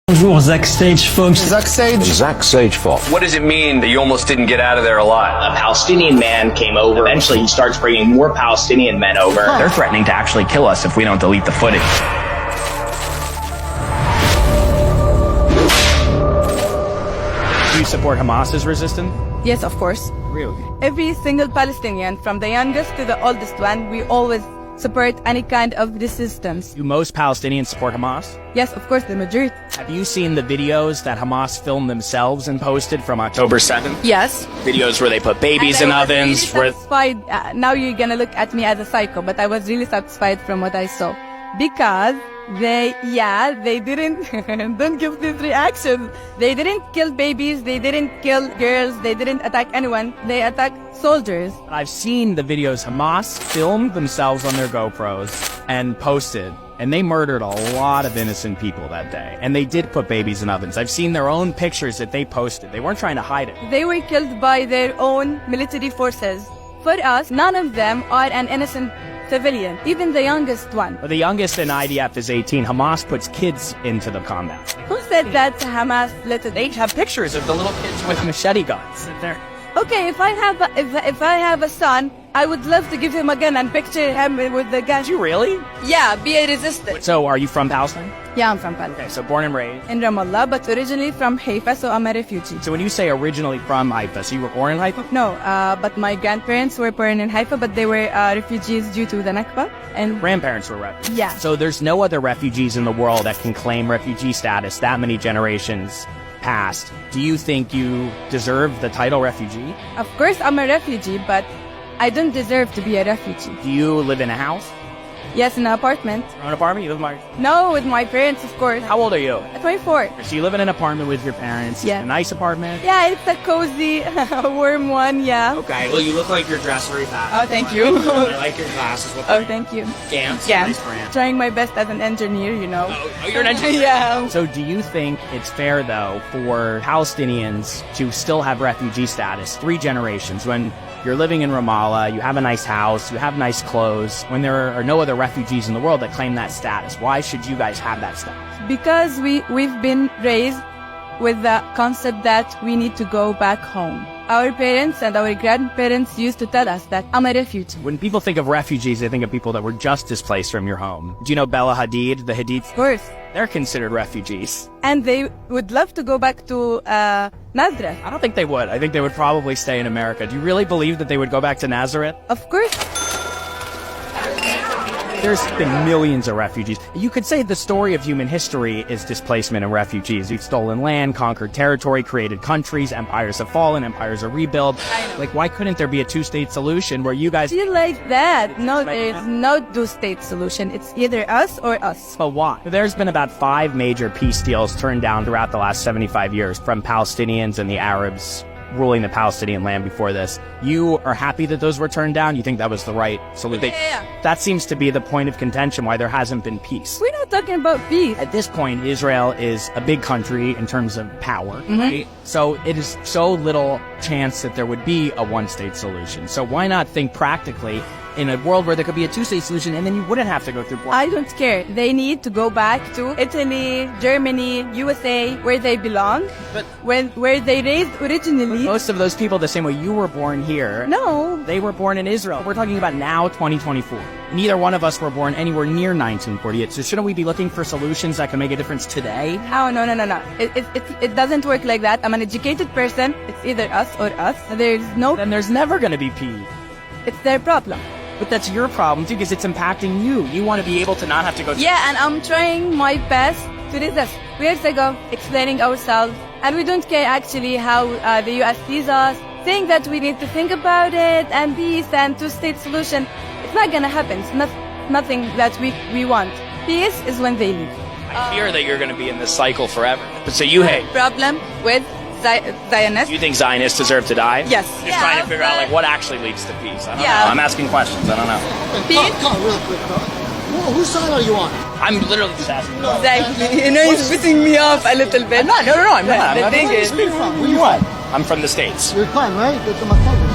Bonjour, Zach Sage Fox. Zach Sage Fox. What does it mean that you almost didn't get out of there alive? A Palestinian man came over. Eventually, he starts bringing more Palestinian men over. They're threatening to actually kill us if we don't delete the footage. Do you support Hamas's resistance? Yes, of course. Really? Every single Palestinian, from the youngest to the oldest one, we always support any kind of resistance. Do most Palestinians support Hamas? Yes, of course, the majority. Have you seen the videos that Hamas filmed themselves and posted from October 7th? Yes. Videos where they put babies in And I was ovens. really satisfied. Now you're gonna look at me as a psycho, but I was really satisfied from what I saw. Because they didn't, don't give these reactions. They didn't kill babies, they didn't kill girls, they didn't attack anyone. They attacked soldiers. I've seen the videos Hamas filmed themselves on their GoPros and posted, and they murdered a lot of innocent people that day. And they did put babies in ovens. I've seen their own pictures that they posted. They weren't trying to hide it. They were killed by their own military forces. For us, none of them are an innocent civilian, even the youngest one. But the youngest in IDF is 18. Hamas puts kids into the combat. Who said that Hamas let it? They have pictures of the little kids with machete guns. They're Okay, if I have a son, I would love to give him a gun and picture him with the gun. Did you really? Yeah, be a resistant. So are you from Palestine? Yeah, I'm from Palestine. Okay, so born and raised. In Ramallah, but originally from Haifa, so I'm a refugee. So when you say originally from Haifa, so you were born in Haifa? No, but my grandparents were born in Haifa, but they were refugees due to the Nakba. And Grandparents were refugees. Yeah. So there's no other refugees in the world that can claim refugee status that many generations past. Do you think you deserve the title refugee? of course, I'm a refugee, but I don't deserve to be a refugee. Do you live in a house? Yes, in an apartment. Your own apartment? You live in No, with my parents, of course. How old are you? 24. So you live in an apartment with your parents? Yeah. A nice apartment? Yeah, it's a cozy, warm one, yeah. Okay, well you look like you're dressed very fast. Oh, thank you. I like your glasses. What Oh, thank you. Gams? Yeah, Nice brand. trying my best as an engineer, you know. Oh, you're an engineer? Yeah. So do you think it's fair, though, for Palestinians to still have refugee status 3 generations when you're living in Ramallah, you have a nice house, you have nice clothes, when there are no other refugees in the world that claim that status? Why should you guys have that status? Because we've been raised with the concept that we need to go back home. Our parents and our grandparents used to tell us that I'm a refugee. When people think of refugees, they think of people that were just displaced from your home. Do you know Bella Hadid, the Hadid? Of course. They're considered refugees. And they would love to go back to Nazareth. I don't think they would. I think they would probably stay in America. Do you really believe that they would go back to Nazareth? Of course. There's been millions of refugees. You could say the story of human history is displacement and refugees. We've stolen land, conquered territory, created countries, empires have fallen, empires are rebuilt. Like, why couldn't there be a 2-state solution where you guys... Feel like that. No, there's no 2-state solution. It's either us or us. But why? There's been about 5 major peace deals turned down throughout the last 75 years from Palestinians and the Arabs ruling the Palestinian land before this. You are happy that those were turned down? You think that was the right solution? Yeah. That seems to be the point of contention why there hasn't been peace. We're not talking about peace. At this point, Israel is a big country in terms of power, right? So it is so little chance that there would be a 1-state solution. So why not think practically in a world where there could be a 2-state solution and then you wouldn't have to go through... I don't care. They need to go back to Italy, Germany, USA, where they belong, But where they raised originally. most of those people, the same way you were born here, No. they were born in Israel. We're talking about now, 2024. Neither one of us were born anywhere near 1948. So shouldn't we be looking for solutions that can make a difference today? Oh, no. It doesn't work like that. I'm an educated person. It's either us or us. There's no... Then there's never going to be peace. It's their problem. But that's your problem too, because it's impacting you. You want to be able to not have to go... Yeah, and I'm trying my best to resist. Years ago, explaining ourselves, and we don't care actually how the US sees us, saying that we need to think about it, and peace and 2-state solution. It's not gonna happen. It's nothing that we want. Peace is when they leave. I fear that you're going to be in this cycle forever. But so you hate... Problem with Zionists. You think Zionists deserve to die? Yes. Just trying to figure out like what actually leads to peace. I don't Yeah. know. I'm asking questions. I don't know. Peace? Come on, real quick, bro. Whose side are you on? I'm literally just asking. Exactly. You know, he's pissing me off a little bit. No, I'm not. I'm not. The thing is, Where you from? Where you from? I'm from the States. You're fine, right? That's my cousin.